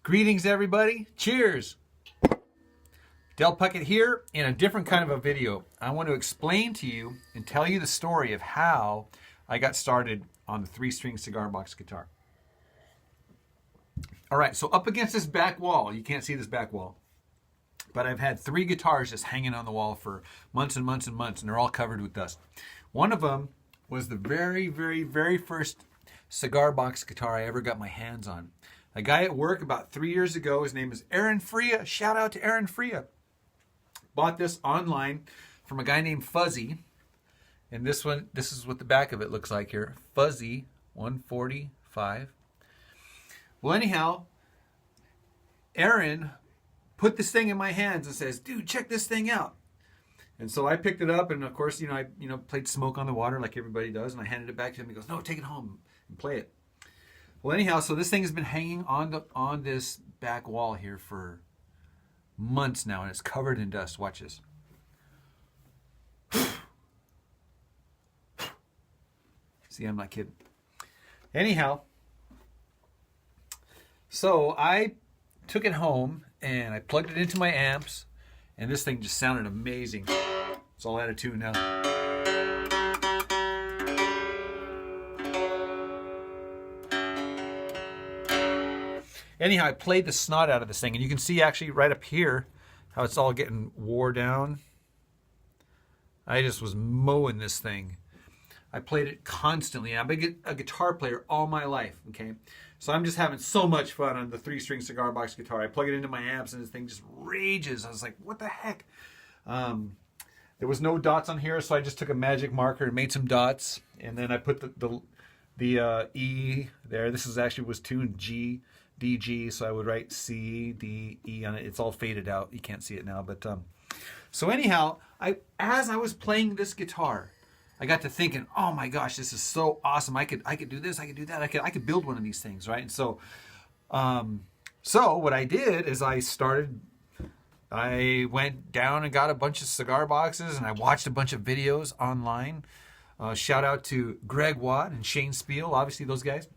Greetings, everybody. Cheers. Del Puckett here in a different kind of a video. I want to explain to you and tell you the story of how I got started on the 3-string cigar box guitar. All right, so up against this back wall, you can't see this back wall, but I've had 3 guitars just hanging on the wall for months and months and months, and they're all covered with dust. One of them was the very first cigar box guitar I ever got my hands on. A guy at work about 3 years ago, his name is Aaron Freya. Shout out to Aaron Freya. Bought this online from a guy named Fuzzy. And this is what the back of it looks like here. Fuzzy 145. Well, anyhow, Aaron put this thing in my hands and says, dude, check this thing out. And so I picked it up, and of course, I played Smoke on the Water like everybody does, and I handed it back to him. He goes, no, take it home and play it. Well, anyhow, so this thing has been hanging on this back wall here for months now, and it's covered in dust. Watch this. See, I'm not kidding. Anyhow, so I took it home and I plugged it into my amps, and this thing just sounded amazing. It's all out of tune now. Anyhow, I played the snot out of this thing, and you can see actually right up here how it's all getting wore down. I just was mowing this thing. I played it constantly. I've been a guitar player all my life, okay? So I'm just having so much fun on the 3-string cigar box guitar. I plug it into my amps, and this thing just rages. I was like, what the heck? There was no dots on here, so I just took a magic marker and made some dots, and then I put the E there. This was tuned G, D, G, so I would write C, D, E on it. It's all faded out. You can't see it now, but so anyhow, as I was playing this guitar, I got to thinking, oh my gosh, this is so awesome. I could do this, I could do that. I could build one of these things, right? And so what I did is I went down and got a bunch of cigar boxes, and I watched a bunch of videos online. Shout out to Greg Watt and Shane Spiel. Obviously, those guys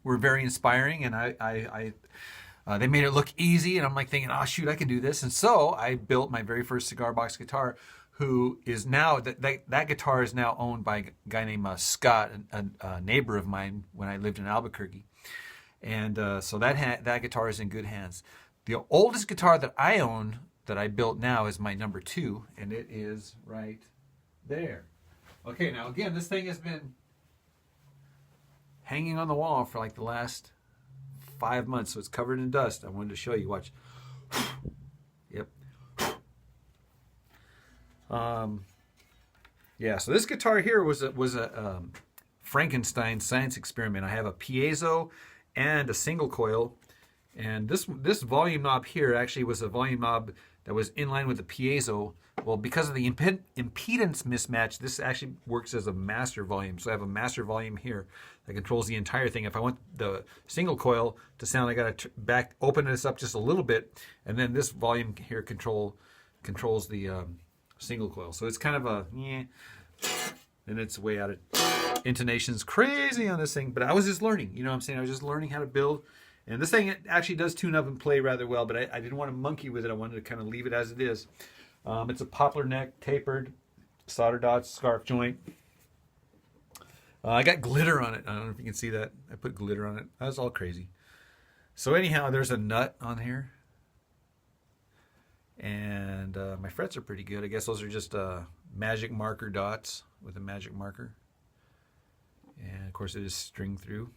were very inspiring, and they made it look easy, and I'm like thinking, oh shoot, I can do this. And so I built my very first cigar box guitar, who is now, that guitar is now owned by a guy named Scott, a neighbor of mine when I lived in Albuquerque. And so that guitar is in good hands. The oldest guitar that I own, that I built now, is my number 2, and it is right there. Okay, now again, this thing has been hanging on the wall for like the last 5 months, so it's covered in dust. I wanted to show you. Watch. Yep. Yeah. So this guitar here was a Frankenstein science experiment. I have a piezo and a single coil, and this volume knob here actually was a volume knob that was in line with the piezo. Well, because of the impedance mismatch, this actually works as a master volume. So I have a master volume here that controls the entire thing. If I want the single coil to sound, I got to open this up just a little bit, and then this volume here controls the single coil. So it's kind of a and it's way out of intonation's crazy on this thing. But I was just learning, you know what I'm saying? I was just learning how to build. And this thing actually does tune up and play rather well, but I didn't want to monkey with it. I wanted to kind of leave it as it is. It's a poplar neck, tapered, solder dots, scarf joint. I got glitter on it. I don't know if you can see that. I put glitter on it. That was all crazy. So anyhow, there's a nut on here. And my frets are pretty good. I guess those are just magic marker dots with a magic marker. And of course it is string through.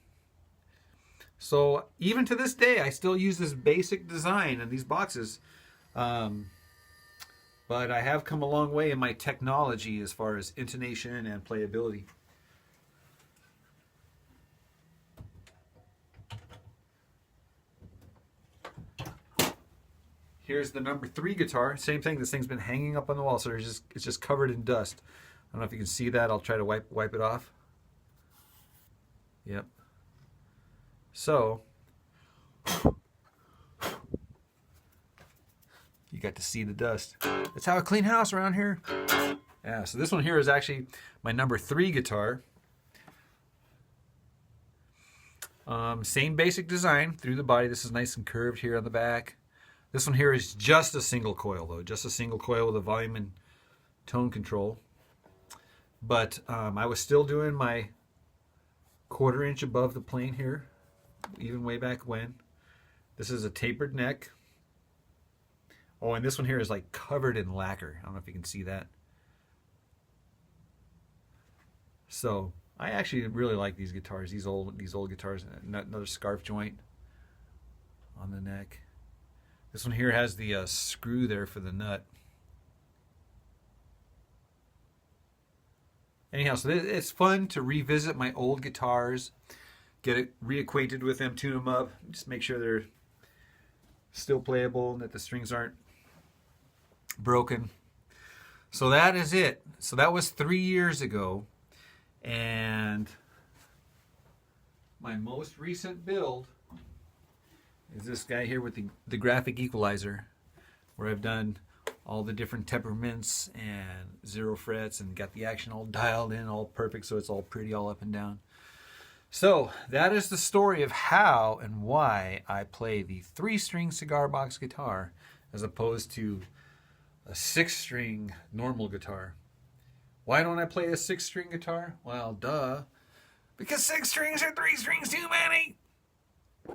So even to this day, I still use this basic design in these boxes. But I have come a long way in my technology as far as intonation and playability. Here's the number 3 guitar. Same thing. This thing's been hanging up on the wall, so it's just covered in dust. I don't know if you can see that. I'll try to wipe it off. Yep. So you got to see the dust. That's how I clean house around here. Yeah, so this one here is actually my number 3 guitar. Same basic design through the body. This is nice and curved here on the back. This one here is just a single coil though, just a single coil with a volume and tone control. But I was still doing my 1/4 inch above the plane here, even way back when. This is a tapered neck. Oh, and this one here is like covered in lacquer. I don't know if you can see that. So I actually really like these guitars, these old guitars. Another scarf joint on the neck. This one here has the screw there for the nut. Anyhow, so it's fun to revisit my old guitars, get it reacquainted with them, tune them up, just make sure they're still playable and that the strings aren't broken. So that is it. So that was 3 years ago. And my most recent build is this guy here with the graphic equalizer, where I've done all the different temperaments and 0 frets and got the action all dialed in, all perfect, so it's all pretty all up and down. So that is the story of how and why I play the 3-string cigar box guitar as opposed to a 6-string normal guitar. Why don't I play a 6-string guitar? Well, duh. Because 6 strings are 3 strings too many.